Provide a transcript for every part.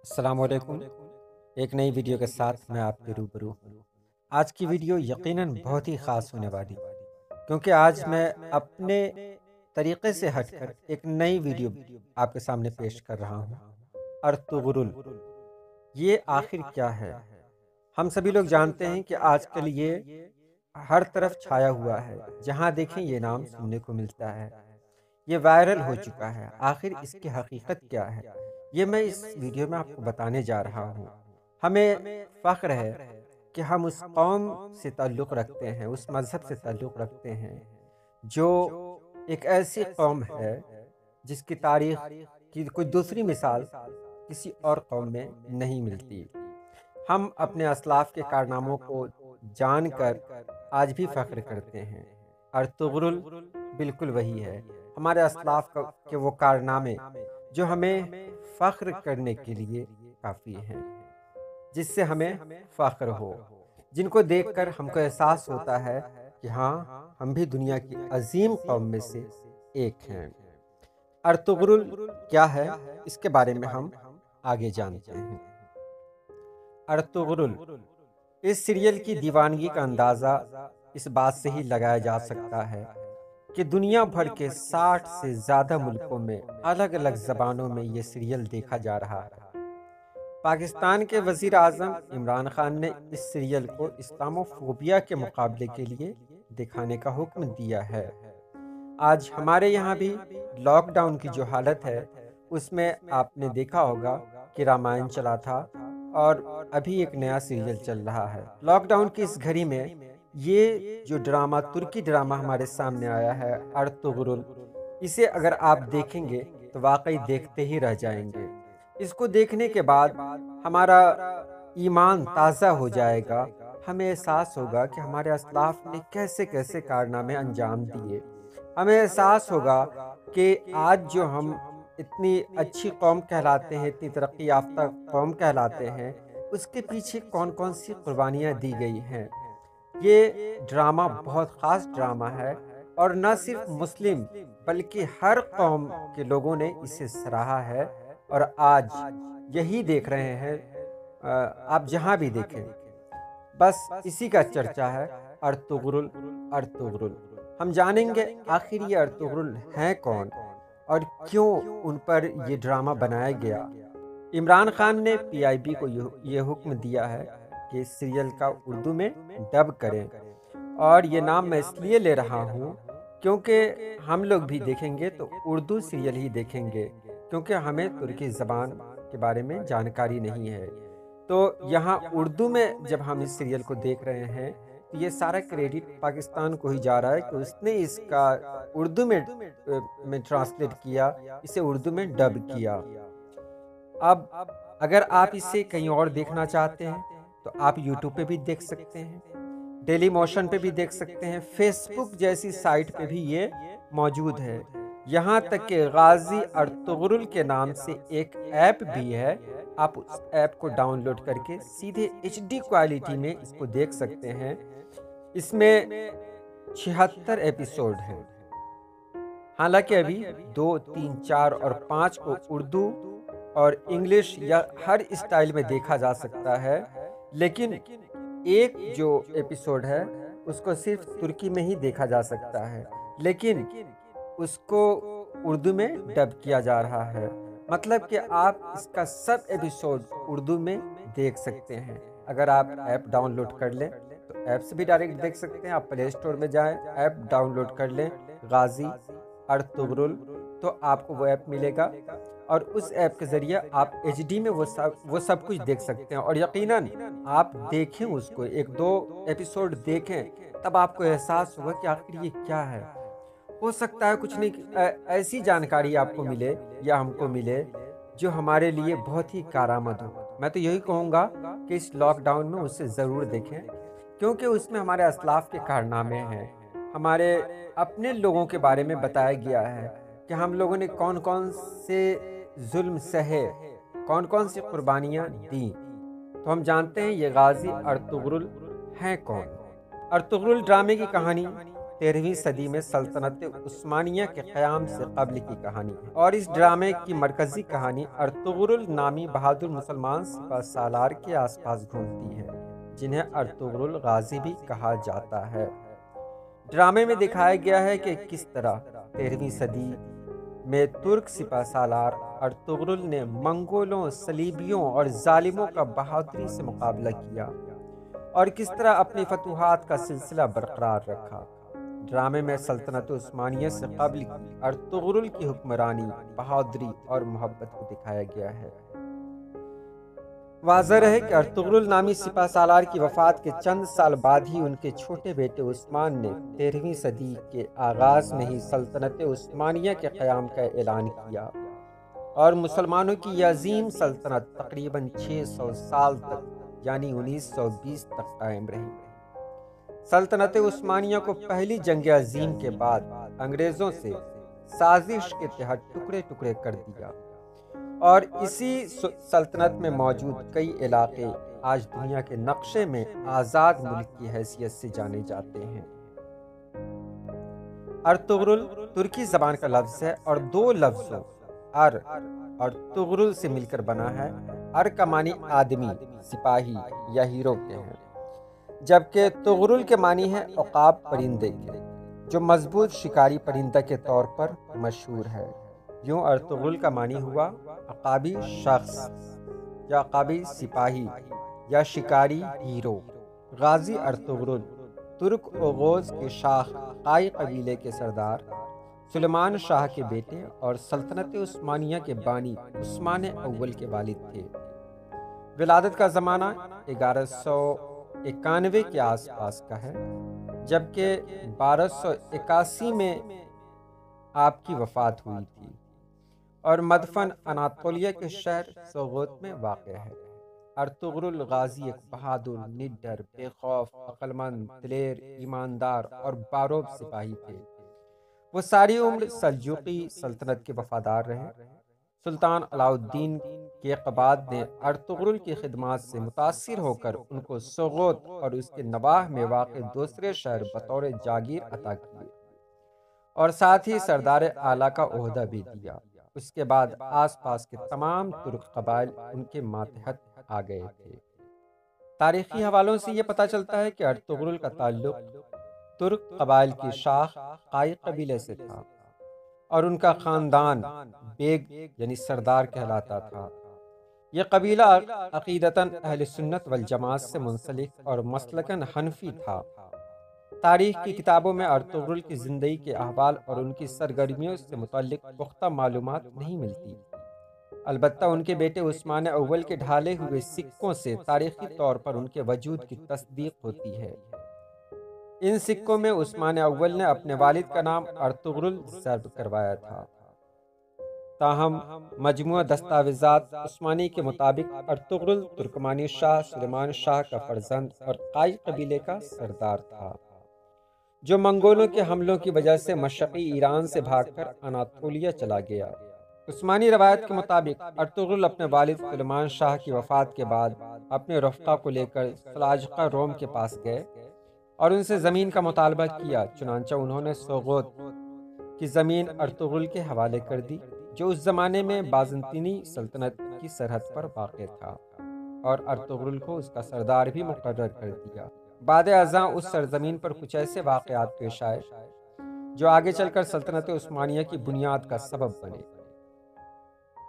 السلام علیکم۔ ایک نئی ویڈیو کے ساتھ میں آپ کے روبرو ہوں۔ آج کی ویڈیو یقیناً بہت ہی خاص ہونے والی، کیونکہ آج میں اپنے طریقے سے ہٹ کر ایک نئی ویڈیو آپ کے سامنے پیش کر رہا ہوں۔ ارطغرل، یہ آخر کیا ہے؟ ہم سبھی لوگ جانتے ہیں کہ آج کل یہ ہر طرف چھایا ہوا ہے، جہاں دیکھیں یہ نام سننے کو ملتا ہے، یہ وائرل ہو چکا ہے۔ آخر اس کی حقیقت کیا ہے، یہ میں اس ویڈیو میں آپ کو بتانے جا رہا ہوں۔ ہمیں فخر ہے کہ ہم اس قوم سے تعلق رکھتے ہیں، اس مذہب سے تعلق رکھتے ہیں جو ایک ایسی قوم ہے جس کی تاریخ کی کوئی دوسری مثال کسی اور قوم میں نہیں ملتی۔ ہم اپنے اسلاف کے کارناموں کو جان کر آج بھی فخر کرتے ہیں۔ ارطغرل بالکل وہی ہے، ہمارے اسلاف کے وہ کارنامے جو ہمیں فخر کرنے کے لیے کافی ہیں، جس سے ہمیں فخر ہو، جن کو دیکھ کر ہم کو احساس ہوتا ہے کہ ہاں، ہم بھی دنیا کی عظیم قوم میں سے ایک ہیں۔ ارطغرل کیا ہے، اس کے بارے میں ہم آگے جانتے ہیں۔ ارطغرل، اس سیریل کی دیوانگی کا اندازہ اس بات سے ہی لگایا جا سکتا ہے کہ دنیا بھر کے 60 سے زیادہ ملکوں میں الگ الگ زبانوں میں یہ سیریل دیکھا جا رہا ہے۔ پاکستان کے وزیر اعظم عمران خان نے اس سیریل کو اسلاموفوبیا کے مقابلے کے لیے دکھانے کا حکم دیا ہے۔ آج ہمارے یہاں بھی لاک ڈاؤن کی جو حالت ہے، اس میں آپ نے دیکھا ہوگا کہ رامائن چلا تھا اور ابھی ایک نیا سیریل چل رہا ہے۔ لاک ڈاؤن کی اس گھڑی میں یہ جو ڈرامہ، ترکی ڈرامہ ہمارے سامنے آیا ہے، ارطغرل، اسے اگر آپ دیکھیں گے تو واقعی دیکھتے ہی رہ جائیں گے۔ اس کو دیکھنے کے بعد ہمارا ایمان تازہ ہو جائے گا، ہمیں احساس ہوگا کہ ہمارے اسلاف نے کیسے کیسے کارنامے انجام دیے۔ ہمیں احساس ہوگا کہ آج جو ہم اتنی اچھی قوم کہلاتے ہیں، اتنی ترقی یافتہ قوم کہلاتے ہیں، اس کے پیچھے کون کون سی قربانیاں دی گئی ہیں۔ یہ ڈرامہ بہت خاص ڈرامہ ہے، اور نہ صرف مسلم بلکہ ہر قوم کے لوگوں نے اسے سراہا ہے، اور آج یہی دیکھ رہے ہیں۔ آپ جہاں بھی دیکھیں بس اسی کا چرچا ہے، ارطغرل ارطغرل۔ ہم جانیں گے آخر یہ ارطغرل ہیں کون اور کیوں ان پر یہ ڈرامہ بنایا گیا۔ عمران خان نے PIB کو یہ حکم دیا ہے کہ اس سیریل کا اردو میں ڈب کریں، اور یہ نام میں اس لیے لے رہا ہوں کیونکہ ہم لوگ بھی دیکھیں گے تو اردو سیریل ہی دیکھیں گے، کیونکہ ہمیں ترکی زبان کے بارے میں جانکاری نہیں ہے۔ تو یہاں اردو میں جب ہم اس سیریل کو دیکھ رہے ہیں تو یہ سارا کریڈٹ پاکستان کو ہی جا رہا ہے کہ اس نے اس کا اردو میں ٹرانسلیٹ کیا، اسے اردو میں ڈب کیا۔ اب اگر آپ اسے کہیں اور دیکھنا چاہتے ہیں تو آپ یوٹیوب پہ بھی دیکھ سکتے ہیں، ڈیلی موشن پہ بھی دیکھ سکتے ہیں، فیس بک جیسی سائٹ پہ بھی یہ موجود ہے۔ یہاں تک کہ غازی ارطغرل کے نام سے ایک ایپ بھی ہے، آپ اس ایپ کو ڈاؤن لوڈ کر کے سیدھے HD کوالٹی میں اس کو دیکھ سکتے ہیں۔ اس میں 76 ایپیسوڈ ہیں، حالانکہ ابھی 2، 3، 4 اور 5 کو اردو اور انگلش یا ہر اسٹائل میں دیکھا جا سکتا ہے، لیکن ایک جو ایپیسوڈ ہے اس کو صرف ترکی میں ہی دیکھا جا سکتا ہے، لیکن اس کو اردو میں ڈب کیا جا رہا ہے۔ مطلب کہ آپ اس کا سب ایپیسوڈ اردو میں دیکھ سکتے ہیں۔ اگر آپ ایپ ڈاؤن لوڈ کر لیں تو ایپ سے بھی ڈائریکٹ دیکھ سکتے ہیں۔ آپ پلے اسٹور میں جائیں، ایپ ڈاؤن لوڈ کر لیں غازی ارطغرل، تو آپ کو وہ ایپ ملے گا، اور اس ایپ کے ذریعے آپ HD میں وہ سب کچھ دیکھ سکتے ہیں۔ اور یقیناً آپ دیکھیں اس کو، 1-2 ایپیسوڈ دیکھیں، تب آپ کو احساس ہوگا کہ آخر یہ کیا ہے۔ ہو سکتا ہے کچھ نہیں ایسی جانکاری آپ کو ملے یا ہم کو ملے جو ہمارے لیے بہت ہی کارآمد ہو۔ میں تو یہی کہوں گا کہ اس لاک ڈاؤن میں اسے ضرور دیکھیں، کیونکہ اس میں ہمارے اسلاف کے کارنامے ہیں، ہمارے اپنے لوگوں کے بارے میں بتایا گیا ہے کہ ہم لوگوں نے کون کون سے ظلم سہے، کون کون سی قربانیاں دیں۔ تو ہم جانتے ہیں یہ غازی ارطغرل ہیں کون۔ ارطغرل ڈرامے کی کہانی 13ویں صدی میں سلطنت عثمانیہ کے قیام سے قبل کی کہانی ہے، اور اس ڈرامے کی مرکزی کہانی ارطغرل نامی بہادر مسلمان سپہ سالار کے آس پاس گھومتی ہے، جنہیں ارطغرل غازی بھی کہا جاتا ہے۔ ڈرامے میں دکھایا گیا ہے کہ کس طرح 13ویں صدی میں ترک سپہ سالار ارطغرل نے منگولوں، صلیبیوں اور ظالموں کا بہادری سے مقابلہ کیا اور کس طرح اپنی فتوحات کا سلسلہ برقرار رکھا۔ ڈرامے میں سلطنت عثمانیہ سے قبل کی ارطغرل کی حکمرانی، بہادری اور محبت کو دکھایا گیا ہے۔ واضح رہے کہ ارطغرل نامی سپہ سالار کی وفات کے چند سال بعد ہی ان کے چھوٹے بیٹے عثمان نے 13ویں صدی کے آغاز میں ہی سلطنت عثمانیہ کے قیام کا اعلان کیا، اور مسلمانوں کی یہ عظیم سلطنت تقریباً 600 سال تک یعنی 1920 تک قائم رہی۔ سلطنت عثمانیہ کو پہلی جنگ عظیم کے بعد انگریزوں سے سازش کے تحت ٹکڑے ٹکڑے کر دیا، اور اسی سلطنت میں موجود کئی علاقے آج دنیا کے نقشے میں آزاد ملک کی حیثیت سے جانے جاتے ہیں۔ ارطغرل ترکی زبان کا لفظ ہے اور دو لفظوں ار اور طغرل سے مل کر بنا ہے۔ ار کا معنی آدمی، سپاہی یا ہیرو کے ہیں، جبکہ طغرل کے معنی ہے عقاب پرندے کے، جو مضبوط شکاری پرندہ کے طور پر مشہور ہے۔ یوں ارطغرل کا معنی ہوا عقابی شخص یا عقابی سپاہی یا شکاری ہیرو۔ غازی ارطغرل ترک اوغوز کے شاخ قائی قبیلے کے سردار سلیمان شاہ کے بیٹے اور سلطنت عثمانیہ کے بانی عثمان اول کے والد تھے۔ ولادت کا زمانہ 1191 کے آس پاس کا ہے، جبکہ 1281 میں آپ کی وفات ہوئی تھی، اور مدفن اناطولیہ کے شہر سوغوت میں واقع ہے۔ ارطغرل غازی ایک بہادر، نڈر، بے خوف، عقل مند، دلیر، ایماندار اور باروب سپاہی تھے۔ وہ ساری عمر سلجوقی سلطنت کے وفادار رہے۔ سلطان علاء الدین کیقباد نے ارطغرل کی خدمات سے متاثر ہو کر ان کو سوغوت اور اس کے نواح میں واقع دوسرے شہر بطور جاگیر عطا کیے، اور ساتھ ہی سردار اعلیٰ کا عہدہ بھی دیا۔ اس کے بعد آس پاس کے تمام ترک قبائل ان کے ماتحت آ گئے تھے۔ تاریخی حوالوں سے یہ پتہ چلتا ہے کہ ارطغرل کا تعلق ترک قبائل کی شاخ قائی قبیلے سے تھا، اور ان کا خاندان بیگ یعنی سردار کہلاتا تھا۔ یہ قبیلہ عقیدتاً اہل سنت والجماعت سے منسلک اور مسلکاً حنفی تھا۔ تاریخ کی کتابوں میں ارطغرل کی زندگی کے احوال اور ان کی سرگرمیوں سے متعلق پختہ معلومات نہیں ملتی، البتہ ان کے بیٹے عثمان اول کے ڈھالے ہوئے سکوں سے تاریخی طور پر ان کے وجود کی تصدیق ہوتی ہے۔ ان سکوں میں عثمان اول نے اپنے والد کا نام ارطغرل ضرب کروایا تھا، تاہم مجموعہ دستاویزات عثمانی کے مطابق ارطغرل ترکمانی شاہ سلیمان شاہ کا فرزند اور قائی قبیلے کا سردار تھا، جو منگولوں کے حملوں کی وجہ سے مشرقی ایران سے بھاگ کر اناطولیہ چلا گیا۔ عثمانی روایت کے مطابق ارطغرل اپنے والد سلیمان شاہ کی وفات کے بعد اپنے رفقا کو لے کر سلاجقہ روم کے پاس گئے اور ان سے زمین کا مطالبہ کیا، چنانچہ انہوں نے سوغوت کی زمین ارطغرل کے حوالے کر دی، جو اس زمانے میں بازنطینی سلطنت کی سرحد پر واقع تھا، اور ارطغرل کو اس کا سردار بھی مقرر کر دیا۔ بعد ازاں اس سرزمین پر کچھ ایسے واقعات پیش آئے جو آگے چل کر سلطنت عثمانیہ کی بنیاد کا سبب بنے۔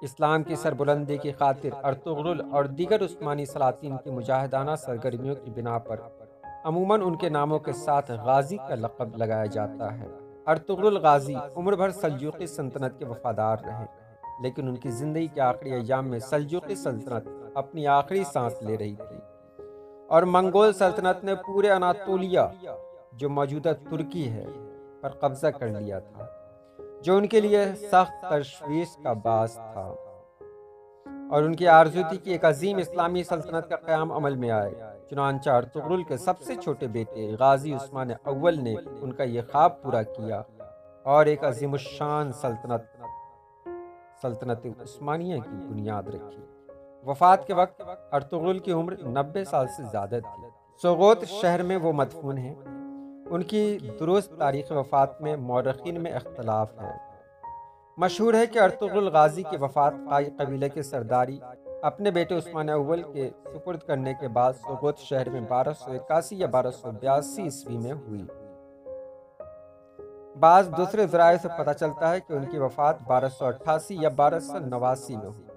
اسلام کی سربلندی کی خاطر ارطغرل اور دیگر عثمانی سلاطین کی مجاہدانہ سرگرمیوں کی بنا پر عموماً ان کے ناموں کے ساتھ غازی کا لقب لگایا جاتا ہے۔ ارطغرل غازی عمر بھر سلجوقی سلطنت کے وفادار رہے، لیکن ان کی زندگی کے آخری ایام میں سلجوقی سلطنت اپنی آخری سانس لے رہی تھی، اور منگول سلطنت نے پورے اناطولیہ، جو موجودہ ترکی ہے، پر قبضہ کر لیا تھا، جو ان کے لیے سخت تشویش کا باعث تھا، اور ان کی آرزو تھی کہ ایک عظیم اسلامی سلطنت کا قیام عمل میں آئے۔ چنانچہ ارطغرل کے سب سے چھوٹے بیٹے غازی عثمان اول نے ان کا یہ خواب پورا کیا اور ایک عظیم الشان سلطنت عثمانیہ کی بنیاد رکھی۔ وفات کے وقت ارطغرل کی عمر 90 سال سے زیادہ تھی۔ سوغوت شہر میں وہ مدفون ہیں۔ ان کی درست تاریخ وفات میں مورخین میں اختلاف ہے۔ مشہور ہے کہ ارطغرل غازی کی وفات قائی قبیلے کے سرداری اپنے بیٹے عثمان اول کے سپرد کرنے کے بعد سوغوت شہر میں 1281 یا 1282 عیسوی میں ہوئی۔ بعض دوسرے ذرائع سے پتہ چلتا ہے کہ ان کی وفات 1288 یا 1289 میں ہوئی۔